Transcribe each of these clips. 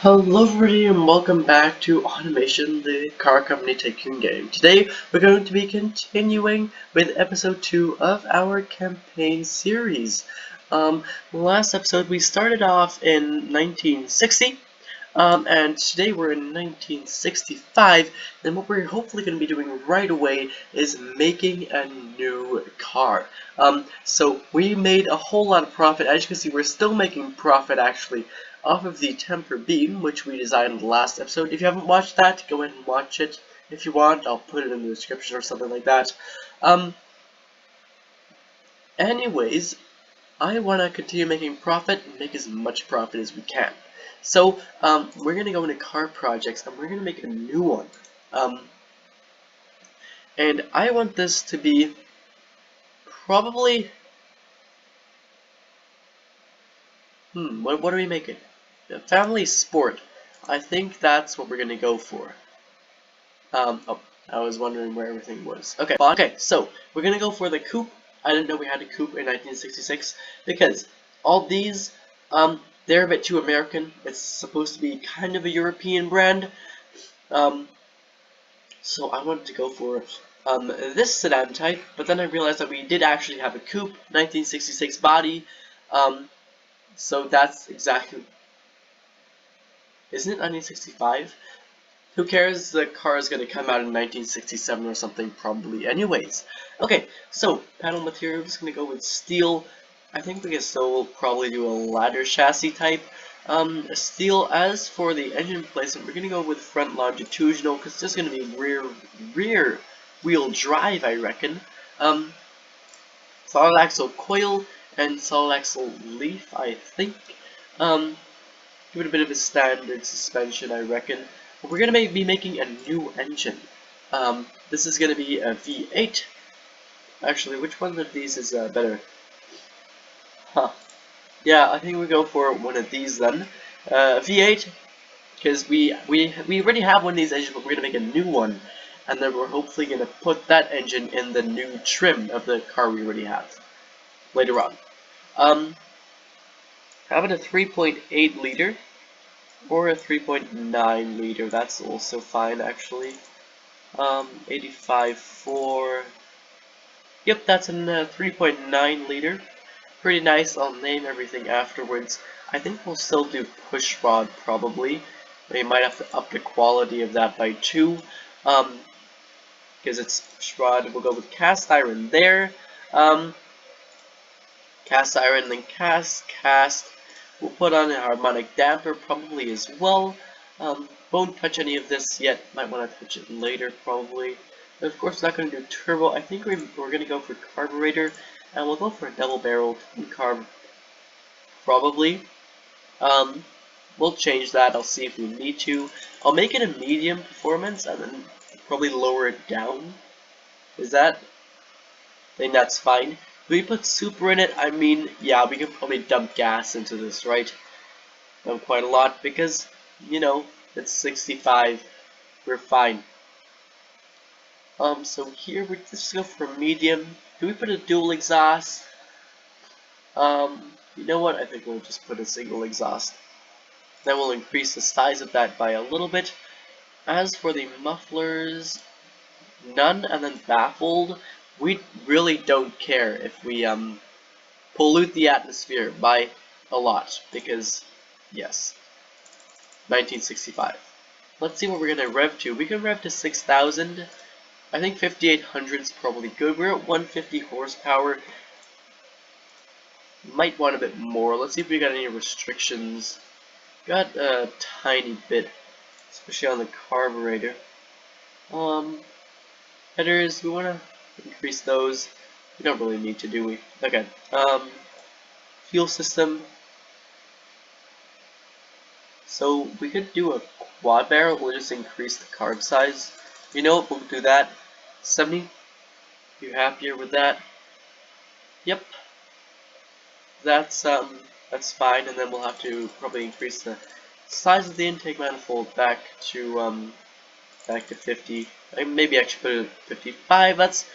Hello everybody and welcome back to Automation, the car company tycoon game. Today we're going to be continuing with episode 2 of our campaign series. Last episode we started off in 1960, and today we're in 1965, and what we're hopefully going to be doing right away is making a new car. So we made a whole lot of profit. As you can see, we're still making profit actually off of the temper beam, which we designed in the last episode. If you haven't watched that, go ahead and watch it. If you want, I'll put it in the description or something like that. Anyways, I want to continue making profit and make as much profit as we can. So, we're going to go into car projects and we're going to make a new one. And I want this to be probably... what are we making? Family Sport. I think that's what we're going to go for. Oh, I was wondering where everything was. Okay, so we're going to go for the coupe. I didn't know we had a coupe in 1966 because all these, they're a bit too American. It's supposed to be kind of a European brand. So I wanted to go for this sedan type, but then I realized that we did actually have a coupe, 1966 body. So that's exactly... Isn't it 1965? Who cares? The car is going to come out in 1967 or something, probably. Anyways, okay, so panel material, I'm just going to go with steel. I think we can still probably do a ladder chassis type. Steel. As for the engine placement, we're going to go with front longitudinal because it's going to be rear wheel drive, I reckon. Solid axle coil and solid axle leaf, I think. Give it a bit of a standard suspension, I reckon. We're going to be making a new engine. This is going to be a V8. Actually, which one of these is better? Yeah, I think we go for one of these then. V8, because we already have one of these engines, but we're going to make a new one. And then we're hopefully going to put that engine in the new trim of the car we already have later on. Having a 3.8 liter or a 3.9 liter, that's also fine actually. 85.4. Yep, that's a 3.9 liter. Pretty nice. I'll name everything afterwards. I think we'll still do push rod probably. We might have to up the quality of that by 2. Because it's push rod. We'll go with cast iron there. Cast iron, then cast. We'll put on a harmonic damper probably as well. Won't touch any of this yet. Might want to touch it later probably. But of course, not going to do turbo. I think we're going to go for carburetor, and we'll go for a double-barreled carb probably. We'll change that. I'll see if we need to. I'll make it a medium performance, and then probably lower it down. Is that? I think that's fine. If we put super in it, I mean, yeah, we can probably dump gas into this, right? Quite a lot, because, you know, it's 65. We're fine. So here we just go for medium. Do we put a dual exhaust? You know what? I think we'll just put a single exhaust. Then we'll increase the size of that by a little bit. As for the mufflers, none, and then baffled. We really don't care if we pollute the atmosphere by a lot, because yes, 1965. Let's see what we're gonna rev to. We can rev to 6,000. I think 5,800 is probably good. We're at 150 horsepower. Might want a bit more. Let's see if we got any restrictions. Got a tiny bit, especially on the carburetor. Headers, we wanna increase those. We don't really need to, do we? Okay. Fuel system. So we could do a quad barrel. We'll just increase the carb size. You know what? We'll do that. 70. You happier with that? Yep. That's fine. And then we'll have to probably increase the size of the intake manifold back to 50. Maybe actually put it at 55. That's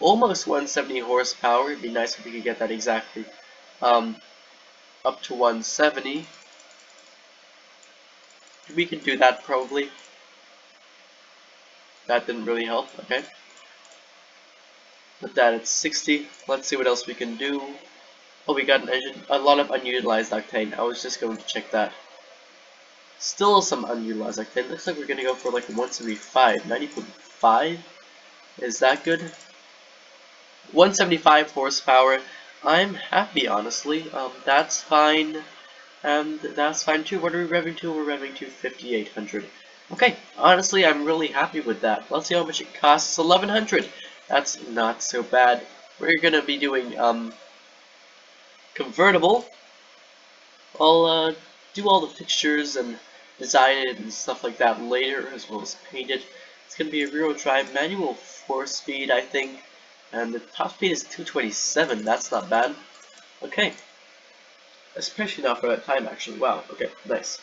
almost 170 horsepower. It'd be nice if we could get that exactly up to 170. We can do that probably. That didn't really help. Okay. Put that at 60. Let's see what else we can do. Oh, we got an engine. A lot of unutilized octane. I was just going to check that. Still some unutilized octane. Looks like we're going to go for like 175. 90.5? Is that good? 175 horsepower. I'm happy, honestly. That's fine. And that's fine too. What are we revving to? We're revving to 5,800. Okay, honestly, I'm really happy with that. Let's see how much it costs. 1,100. That's not so bad. We're gonna be doing convertible. I'll do all the fixtures and design it and stuff like that later, as well as paint it. It's gonna be a rear-wheel drive, manual 4-speed, I think, and the top speed is 227. That's not bad. Okay, especially not for that time, actually. Wow. Okay, nice.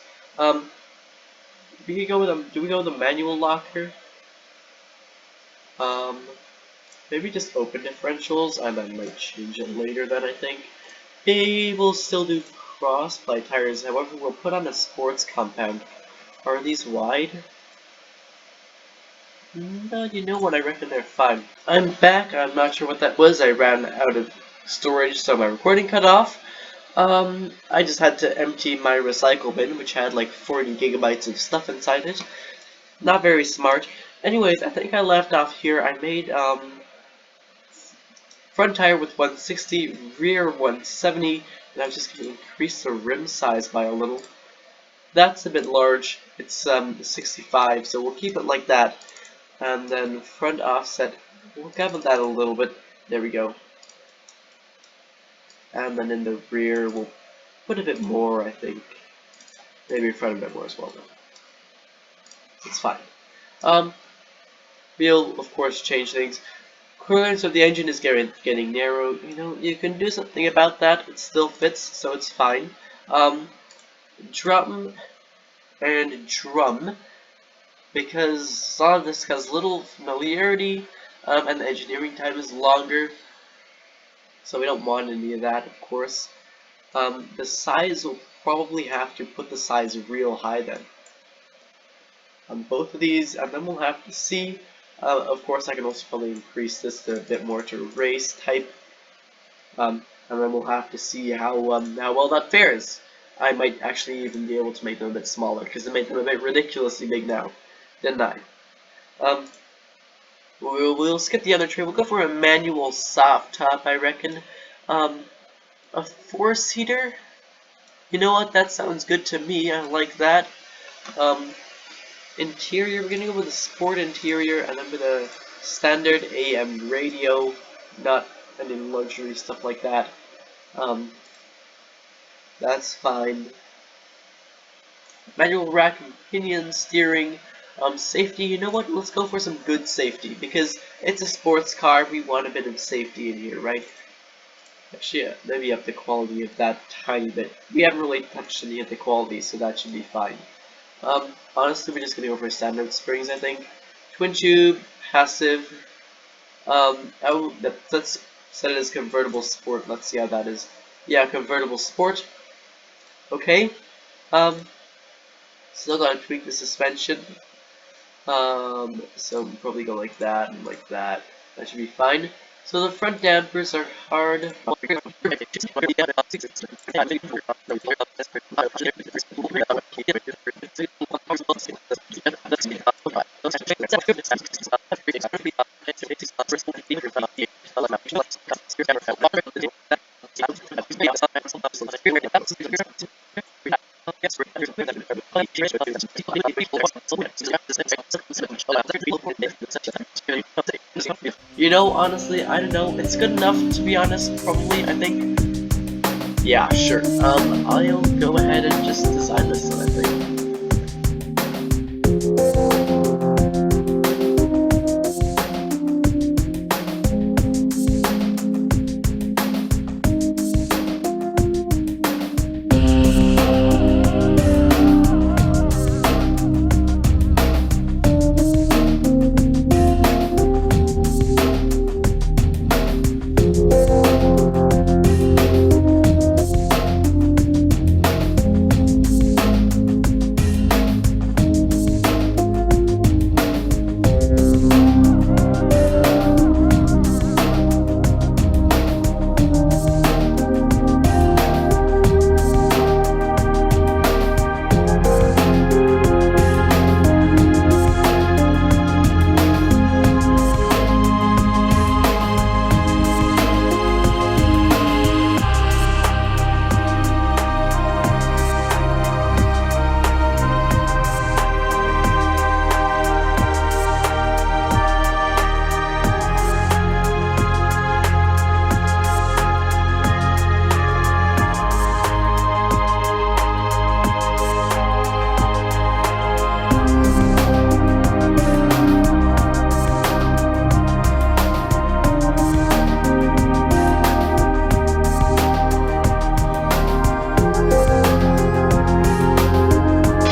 We can go with a. Do we go with a manual lock here? Maybe just open differentials, and I might change it later. Then I think they will still do cross-ply tires. However, we'll put on a sports compound. Are these wide? No, you know what? I reckon they're fine. I'm back. I'm not sure what that was. I ran out of storage, so my recording cut off. I just had to empty my recycle bin, which had like 40 gigabytes of stuff inside it. Not very smart. Anyways, I think I left off here. I made front tire with 160, rear 170, and I was just going to increase the rim size by a little. That's a bit large. It's 65, so we'll keep it like that. And then front offset, we'll cover that a little bit. There we go. And then in the rear, we'll put a bit more, I think. Maybe in front a bit more as well, though. It's fine. We'll, of course, change things. Clearance of the engine is getting narrow. You know, you can do something about that. It still fits, so it's fine. Drum and drum, because a lot of this has little familiarity, and the engineering time is longer. So we don't want any of that, of course. The size will probably have to put the size real high then. On both of these, and then we'll have to see. Of course, I can also probably increase this to a bit more to race type. And then we'll have to see how well that fares. I might actually even be able to make them a bit smaller, because I made them a bit ridiculously big now, didn't I? We'll skip the other tray. We'll go for a manual soft top, I reckon. A 4-seater? You know what? That sounds good to me. I like that. Interior, we're gonna go with a sport interior, and then with a standard AM radio, not any luxury stuff like that. That's fine. Manual rack and pinion steering. Safety, you know what? Let's go for some good safety, because it's a sports car. We want a bit of safety in here, right? Actually, yeah, maybe up the quality of that tiny bit. We haven't really touched any of the quality, so that should be fine. Honestly, we're just gonna go for standard springs, I think. Twin tube, passive. Let's set it as convertible sport. Let's see how that is. Yeah, convertible sport. Okay. Still gotta tweak the suspension. So we'll probably go like that and like that. That should be fine. So the front dampers are hard. You know, honestly, I don't know. It's good enough, to be honest, probably, I think. Yeah, sure. I'll go ahead and just design this one, I think.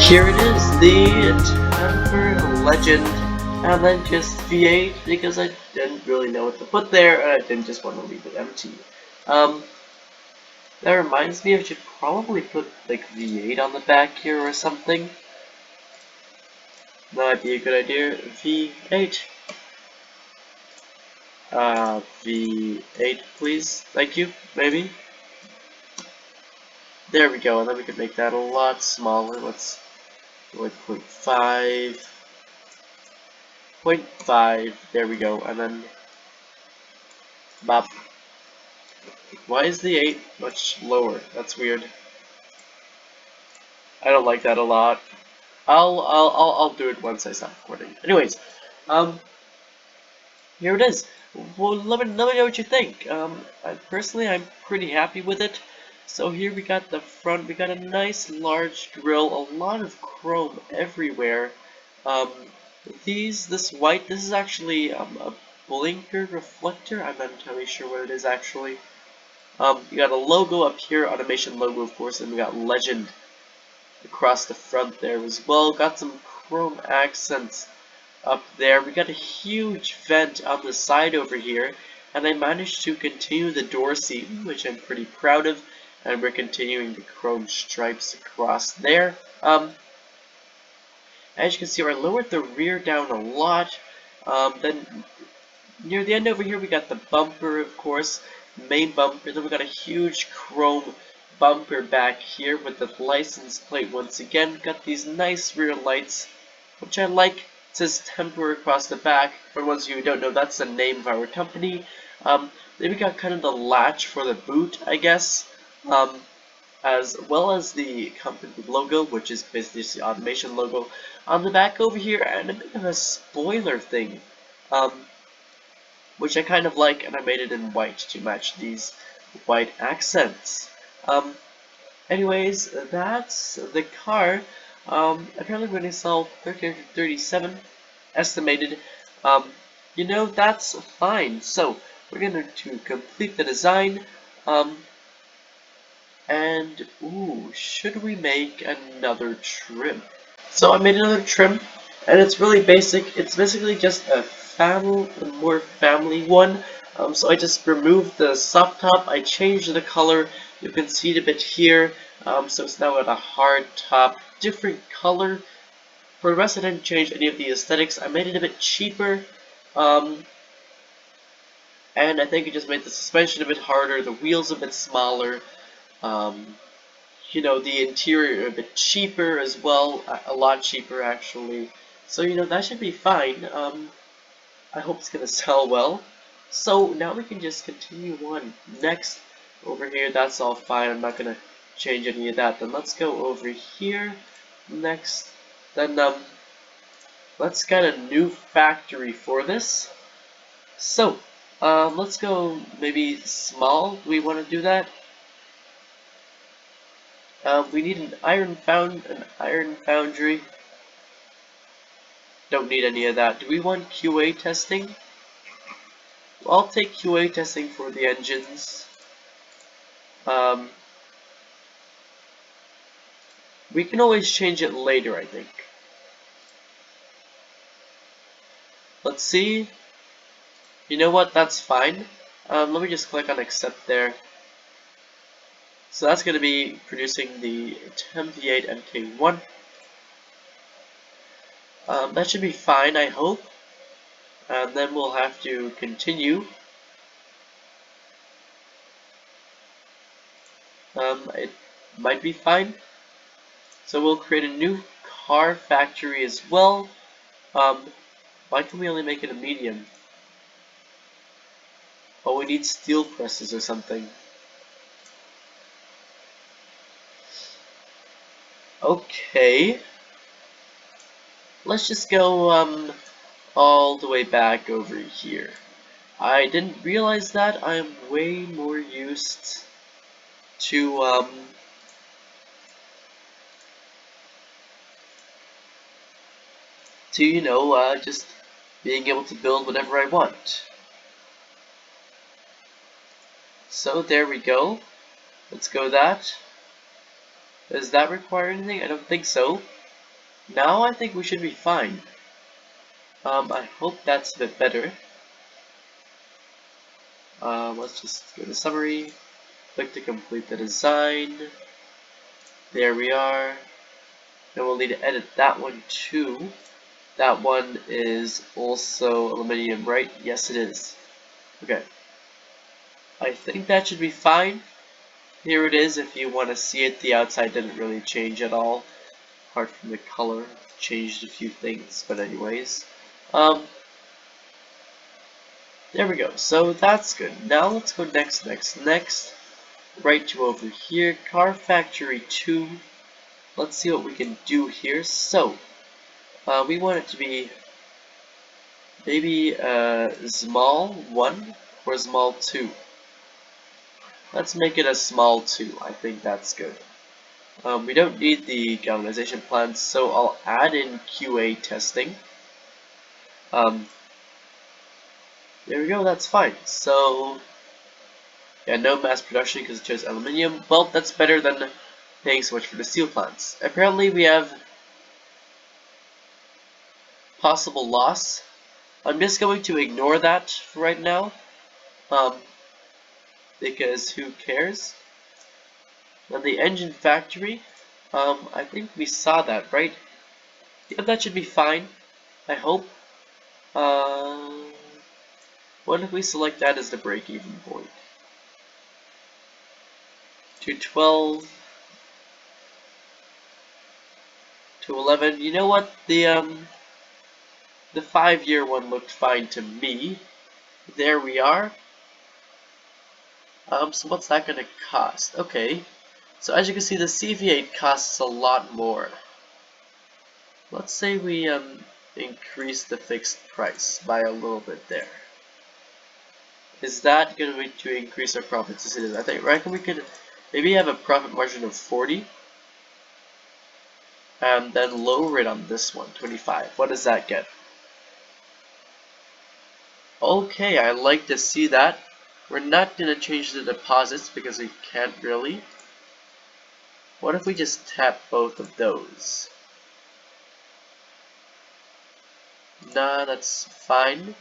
Here it is, the Temper Legend, and then just V8 because I didn't really know what to put there, and I didn't just want to leave it empty. That reminds me I should probably put like V8 on the back here or something. That might be a good idea. V8. V8 please. Thank you, maybe. There we go, and then we can make that a lot smaller. Let's go like 0.5. 0.5, there we go, and then bop. Why is the 8 much lower? That's weird. I don't like that a lot. I'll do it once I stop recording. Anyways, here it is. Well, let me know what you think. Personally, I'm pretty happy with it. So here we got the front. We got a nice large grill, a lot of chrome everywhere. This white, this is actually a blinker reflector. I'm not entirely sure what it is actually. You got a logo up here, automation logo of course, and we got legend across the front there as well. Got some chrome accents up there. We got a huge vent on the side over here, and I managed to continue the door seam, which I'm pretty proud of, and we're continuing the chrome stripes across there. As you can see, I lowered the rear down a lot. Then near the end over here, we got the bumper, of course, main bumper. Then we got a huge chrome bumper back here with the license plate once again. Got these nice rear lights, which I like. It says Temper across the back. For the ones of you who don't know, that's the name of our company. Then we got kind of the latch for the boot, I guess, as well as the company logo, which is basically just the automation logo on the back over here, and a bit of a spoiler thing, which I kind of like, and I made it in white to match these white accents. Anyways, that's the car. Apparently we're going to sell 1,337 estimated. You know, that's fine. So we're going to complete the design. And ooh, should we make another trim? So I made another trim, and it's really basic. It's basically just a more family one. So I just removed the soft top. I changed the color. You can see it a bit here. So it's now at a hard top, different color. For the rest, I didn't change any of the aesthetics. I made it a bit cheaper. And I think it just made the suspension a bit harder, the wheels a bit smaller. You know, the interior a bit cheaper as well, a lot cheaper actually. So, you know, that should be fine. I hope it's gonna sell well. So now we can just continue on. Next, over here, that's all fine. I'm not gonna change any of that. Then let's go over here. Next, then let's get a new factory for this. So, let's go maybe small. Do we want to do that? We need an iron foundry. Don't need any of that. Do we want QA testing? Well, I'll take QA testing for the engines. We can always change it later, I think. Let's see. You know what? That's fine. Let me just click on accept there. So that's going to be producing the Temp-V8 MK1. That should be fine, I hope. And then we'll have to continue. It might be fine. So we'll create a new car factory as well. Why can we only make it a medium? Oh, we need steel presses or something. Okay. Let's just go all the way back over here. I didn't realize that. I'm way more used to you know, just being able to build whatever I want. So there we go. Let's go that. Does that require anything? I don't think so. Now I think we should be fine. I hope that's a bit better. Let's just go to summary, click to complete the design. There we are. Then we'll need to edit that one too. That one is also aluminum, right? Yes, it is. Okay. I think that should be fine. Here it is if you want to see it. The outside didn't really change at all. Apart from the color. Changed a few things, but anyways. There we go. So that's good. Now let's go next. Right to over here. Car Factory 2. Let's see what we can do here. So, we want it to be maybe small 1 or small 2. Let's make it a small 2. I think that's good. We don't need the galvanization plants, so I'll add in QA testing. There we go, that's fine. So, yeah, no mass production because it chose aluminium. Well, that's better than paying so much for the steel plants. Apparently, we have possible loss. I'm just going to ignore that for right now, because who cares? And the engine factory, I think we saw that, right? Yeah, that should be fine, I hope. What if we select that as the break-even point? 212, 211. You know what? The 5-year one looked fine to me. There we are. So what's that gonna cost? Okay. So as you can see, the CV8 costs a lot more. Let's say we increase the fixed price by a little bit there. Is that going to increase our profits as it is? I reckon we could maybe have a profit margin of 40 and then lower it on this one, 25. What does that get? Okay, I like to see that. We're not going to change the deposits because we can't really. What if we just tap both of those? Nah, that's fine.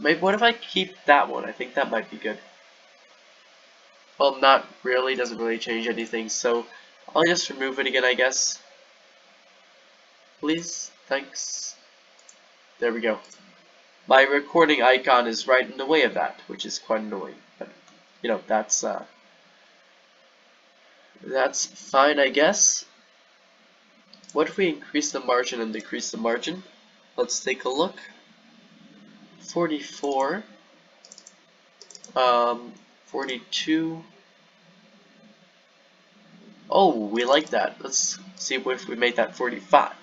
Maybe what if I keep that one? I think that might be good. Well, not really, doesn't really change anything, so I'll just remove it again, I guess. Please, thanks. There we go. My recording icon is right in the way of that, which is quite annoying. But, you know, that's fine, I guess. What if we increase the margin and decrease the margin? Let's take a look. 44. 42. Oh, we like that. Let's see if we made that 45.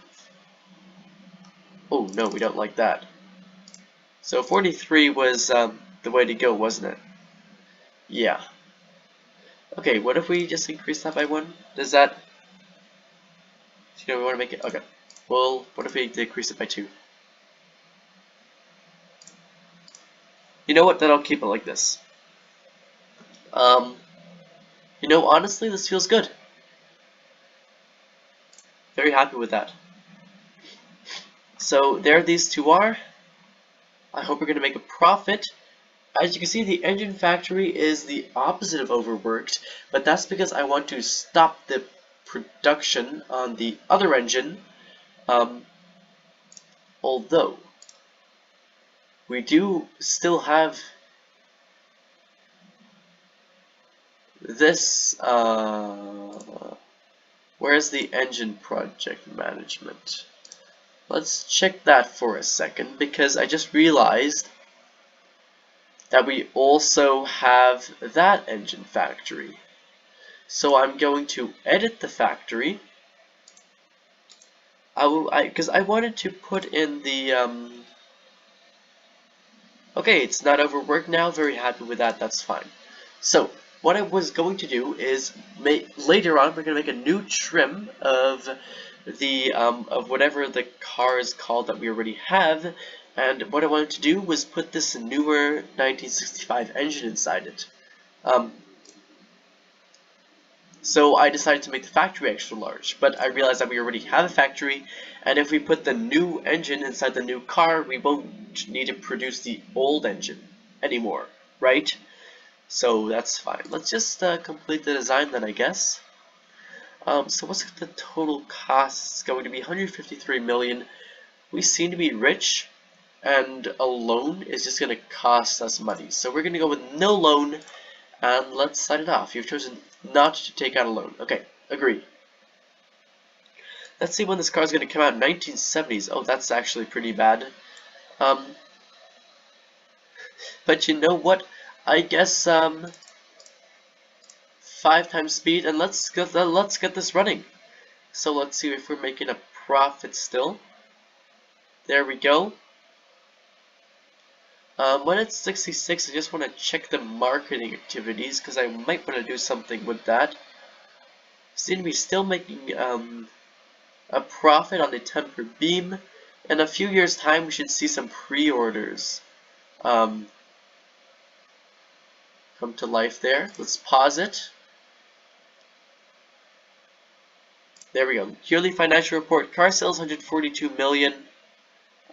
Oh, no, we don't like that. So 43 was the way to go, wasn't it? Yeah. Okay, what if we just increase that by 1? Does that... You know, we want to make it... Okay. Well, what if we decrease it by 2? You know what? Then I'll keep it like this. You know, honestly, this feels good. Very happy with that. So, there these two are. I hope we're going to make a profit. As you can see, the engine factory is the opposite of overworked, but that's because I want to stop the production on the other engine, although we do still have this, where's the engine project management? Let's check that for a second, because I just realized that we also have that engine factory. So I'm going to edit the factory. Because I wanted to put in the, okay, it's not overworked now, very happy with that, that's fine. So, what I was going to do is, later on, we're going to make a new trim of the, of whatever the car is called that we already have, and what I wanted to do was put this newer 1965 engine inside it. So I decided to make the factory extra large, but I realized that we already have a factory, and if we put the new engine inside the new car, we won't need to produce the old engine anymore, right? So that's fine. Let's just complete the design then, I guess. So what's the total cost? It's going to be 153 million. We seem to be rich, and a loan is just going to cost us money. So we're going to go with no loan, and let's sign it off. You've chosen not to take out a loan. Okay, agreed. Let's see when this car is going to come out. 1970s. Oh, that's actually pretty bad. But you know what? I guess 5 times speed, and let's get this running. So let's see if we're making a profit still. There we go. When it's 66, I just want to check the marketing activities because I might want to do something with that. Seem to be still making a profit on the temper beam. In a few years' time, we should see some pre-orders come to life there. Let's pause it. There we go. Yearly financial report. Car sales 142 million.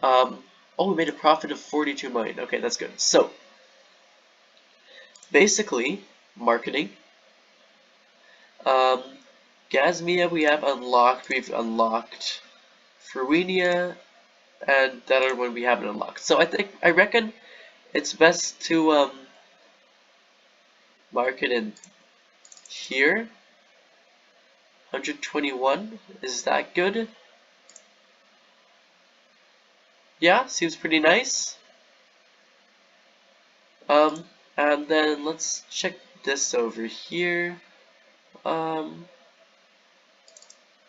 Oh, we made a profit of 42 million. Okay, that's good. So, basically, marketing. Gasmia we have unlocked. We've unlocked Farwinia, and that other one we haven't unlocked. So I reckon it's best to market in here. 121. Is that good? Yeah, seems pretty nice. And then let's check this over here.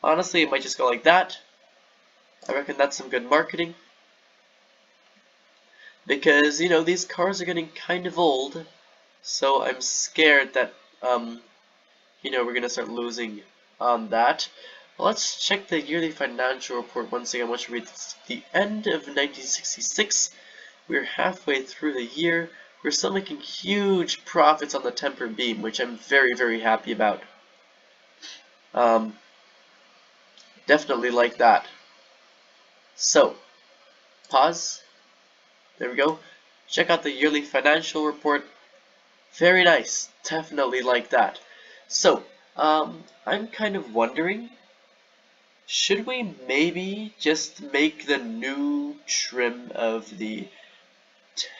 Honestly, it might just go like that. I reckon that's some good marketing. Because, you know, these cars are getting kind of old. So I'm scared that, you know, we're going to start losing on that. Well, let's check the yearly financial report once again. Once we reach the end of 1966, we're halfway through the year. We're still making huge profits on the temper beam, which I'm very, very happy about. Definitely like that. So, pause. There we go. Check out the yearly financial report. Very nice. Definitely like that. So, I'm kind of wondering, should we maybe just make the new trim of the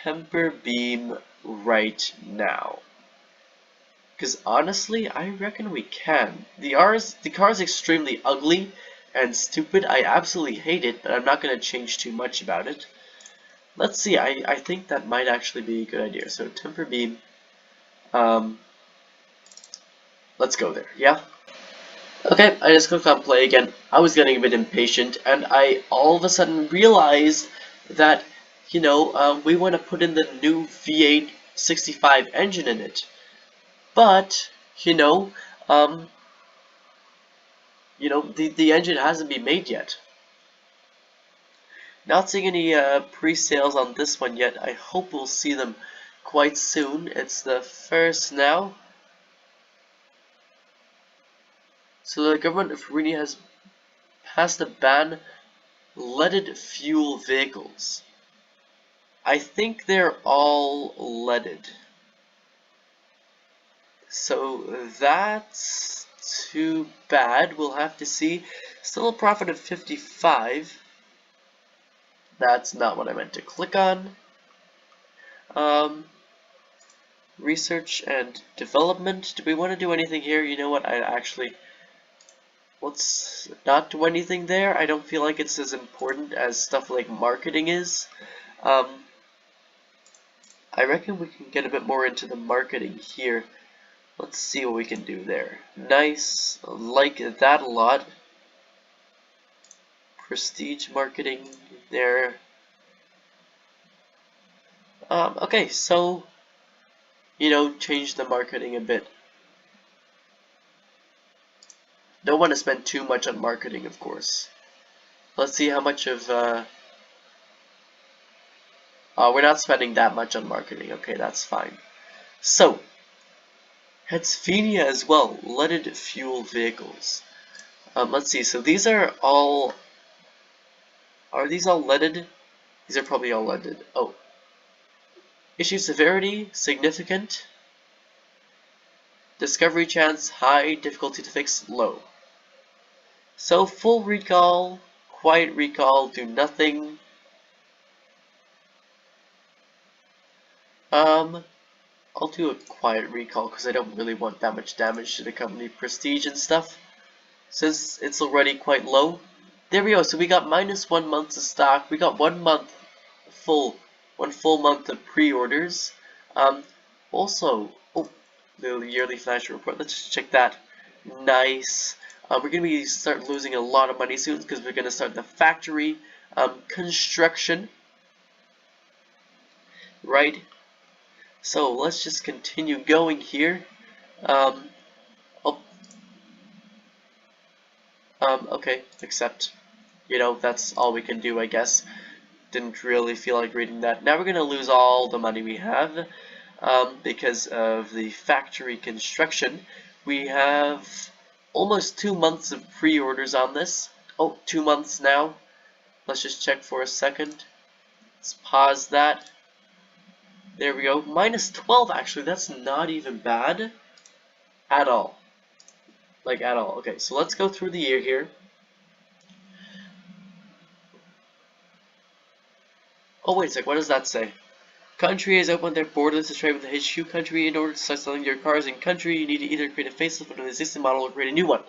temper beam right now? Because honestly, I reckon we can. The car is extremely ugly and stupid. I absolutely hate it, but I'm not going to change too much about it. Let's see, I think that might actually be a good idea. So temper beam, let's go there, yeah? Okay, I just clicked on play again. I was getting a bit impatient, and I all of a sudden realized that, you know, we want to put in the new V8 65 engine in it. But, you know, the engine hasn't been made yet. Not seeing any pre-sales on this one yet. I hope we'll see them quite soon. It's the first now. So the government of Romania has passed a ban leaded fuel vehicles. I think they're all leaded. So that's too bad. We'll have to see. Still a profit of 55. That's not what I meant to click on. Research and development. Do we want to do anything here? You know what? Let's not do anything there. I don't feel like it's as important as stuff like marketing is. I reckon we can get a bit more into the marketing here. Let's see what we can do there. Nice. Like that a lot. Prestige marketing there. Okay, so, you know, change the marketing a bit. Don't want to spend too much on marketing, of course. Let's see how much of, we're not spending that much on marketing. Okay, that's fine. So, Hetzphenia as well, leaded fuel vehicles. Let's see, so these are these all leaded? These are probably all leaded. Oh. Issue severity, significant. Discovery chance, high. Difficulty to fix, low. So full recall, quiet recall, do nothing. I'll do a quiet recall because I don't really want that much damage to the company prestige and stuff, since it's already quite low. There we go, so we got -1 month of stock, we got 1 month one full month of pre-orders. Also, oh, the yearly flash report, let's just check that. Nice. We're gonna start losing a lot of money soon because we're gonna start the factory construction, right? So let's just continue going here. Um, oh, okay, except, that's all we can do, I guess. Didn't really feel like reading that. Now we're gonna lose all the money we have because of the factory construction. We have almost 2 months of pre-orders on this. Oh, 2 months now. Let's just check for a second. Let's pause that. There we go. -12, actually, that's not even bad at all. Like, at all. Okay, so let's go through the year here. Oh, wait a sec, what does that say? Country has opened their borders to trade with the HQ country. In order to start selling your cars in country, you need to either create a facelift of an existing model or create a new one.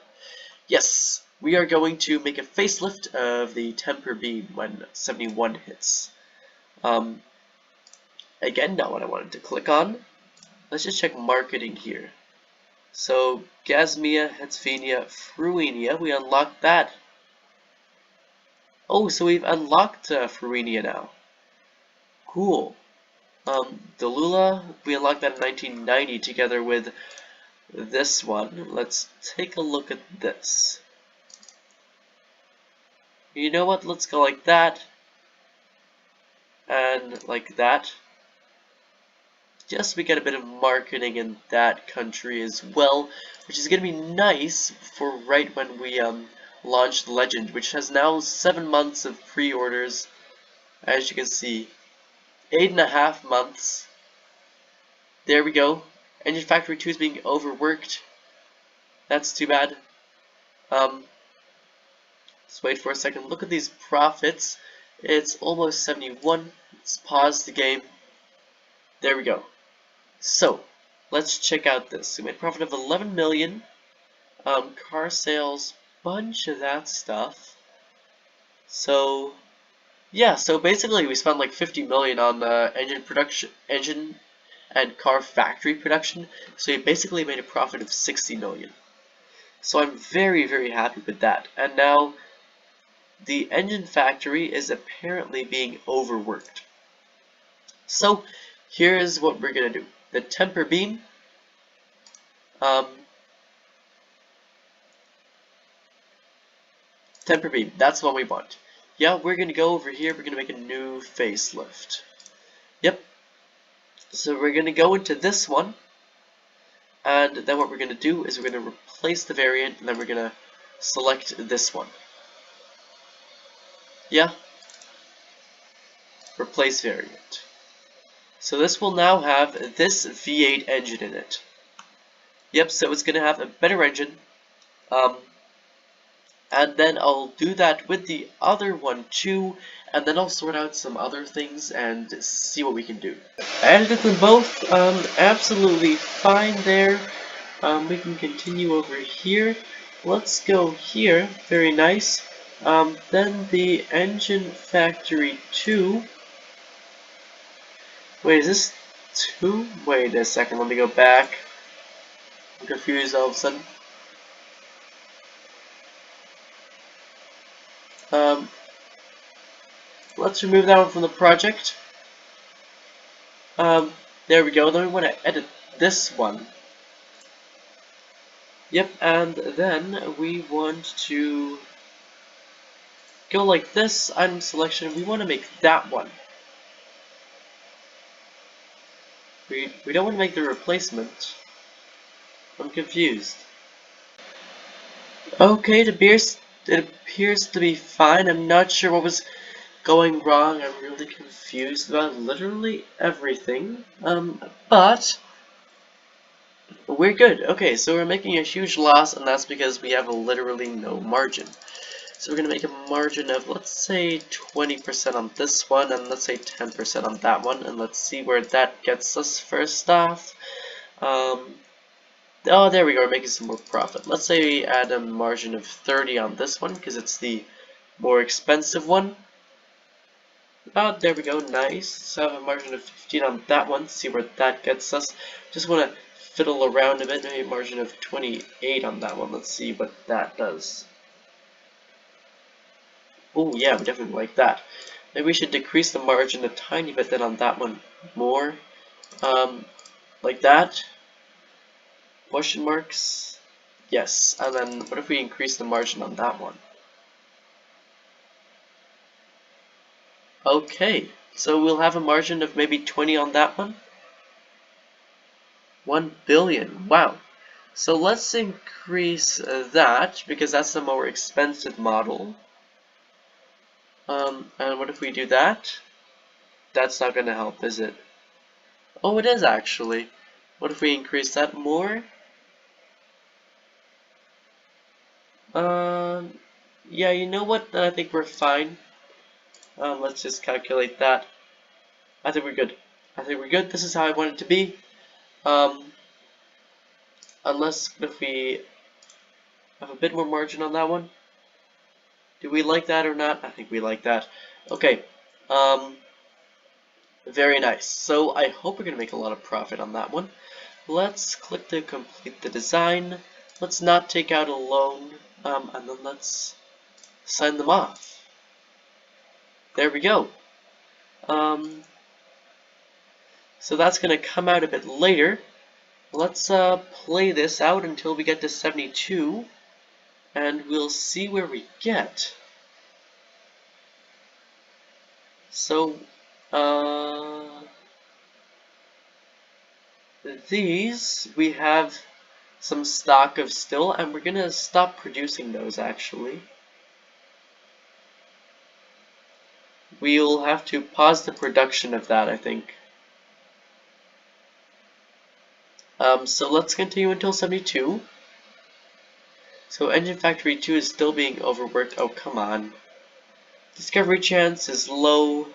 Yes, we are going to make a facelift of the temper beam when 71 hits. Again, not what I wanted to click on. Let's just check marketing here. So, Gasmia, Hetzphenia, Fruenia, we unlocked that. Oh, so we've unlocked Fruenia now. Cool. Delula, we unlocked that in 1990 together with this one. Let's take a look at this. You know what? Let's go like that. And like that. Just so we get a bit of marketing in that country as well, which is going to be nice for right when we launch Legend, which has now 7 months of pre-orders. As you can see, 8.5 months. There we go. Engine Factory 2 is being overworked. That's too bad. Let's wait for a second. Look at these profits. It's almost 71. Let's pause the game. There we go. So, let's check out this. We made a profit of 11 million. Car sales, bunch of that stuff. So, yeah, so basically we spent like 50 million on the engine and car factory production. So we basically made a profit of 60 million. So I'm very, very happy with that. And now the engine factory is apparently being overworked. So here's what we're gonna do. The temper beam. Temper beam, that's what we want. Yeah, we're gonna go over here, we're gonna make a new facelift. Yep. So we're gonna go into this one, and then what we're gonna do is we're gonna replace the variant, and then we're gonna select this one. Yeah. Replace variant. So this will now have this V8 engine in it. Yep, so it's gonna have a better engine. And then I'll do that with the other one too, and then I'll sort out some other things and see what we can do. I edited them both, absolutely fine there. We can continue over here. Let's go here, very nice. Then the engine factory 2. Wait, is this 2? Wait a second, let me go back. I'm confused all of a sudden. Let's remove that one from the project. There we go. Then we want to edit this one. Yep, and then we want to go like this, item selection. We want to make that one. We don't want to make the replacement. I'm confused. Okay, it appears to be fine. I'm not sure what was going wrong. I'm really confused about literally everything. But we're good. Okay, so we're making a huge loss, and that's because we have literally no margin. So we're gonna make a margin of, let's say, 20% on this one, and let's say 10% on that one, and let's see where that gets us first off. Oh, there we go, we're making some more profit. Let's say we add a margin of 30 on this one, because it's the more expensive one. Oh, there we go, nice. So I have a margin of 15 on that one, see where that gets us. Just want to fiddle around a bit, maybe a margin of 28 on that one. Let's see what that does. Oh yeah, we definitely like that. Maybe we should decrease the margin a tiny bit then on that one more. Like that. Question marks. Yes, and then what if we increase the margin on that one? Okay, so we'll have a margin of maybe 20 on that one. 1 billion, wow. So let's increase that, because that's the more expensive model. And what if we do that? That's not going to help, is it? Oh, it is actually. What if we increase that more? Yeah, you know what? I think we're fine. Let's just calculate that. I think we're good. I think we're good. This is how I want it to be. Um, unless if we have a bit more margin on that one. Do we like that or not? I think we like that. Okay. Very nice. So I hope we're gonna make a lot of profit on that one. Let's click to complete the design. Let's not take out a loan. And then let's sign them off. There we go. So that's gonna come out a bit later. Let's play this out until we get to 72, and we'll see where we get. So, these we have some stock of still, and we're gonna stop producing those actually. We'll have to pause the production of that, I think. So let's continue until 72. So Engine Factory 2 is still being overworked. Oh, come on. Discovery chance is low.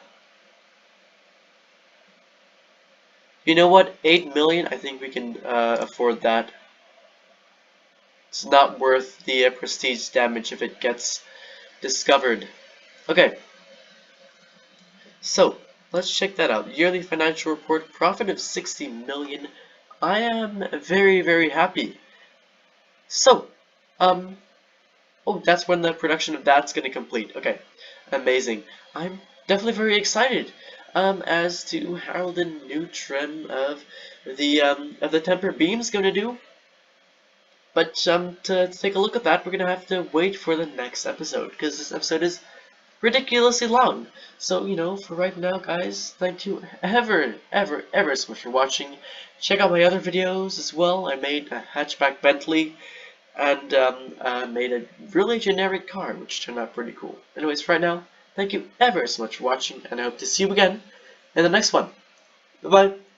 You know what? 8 million, I think we can afford that. It's not worth the prestige damage if it gets discovered. Okay. So, let's check that out. Yearly financial report, profit of 60 million. I am very, very happy. So, oh, that's when the production of that's going to complete. Okay, amazing. I'm definitely very excited as to how the new trim of the temper beam is going to do. But to take a look at that, we're going to have to wait for the next episode, because this episode is ridiculously long. So, you know, for right now, guys, thank you ever so much for watching. Check out my other videos as well. I made a hatchback Bentley, and made a really generic car, which turned out pretty cool. Anyways, for right now, thank you ever so much for watching, and I hope to see you again in the next one. Bye-bye.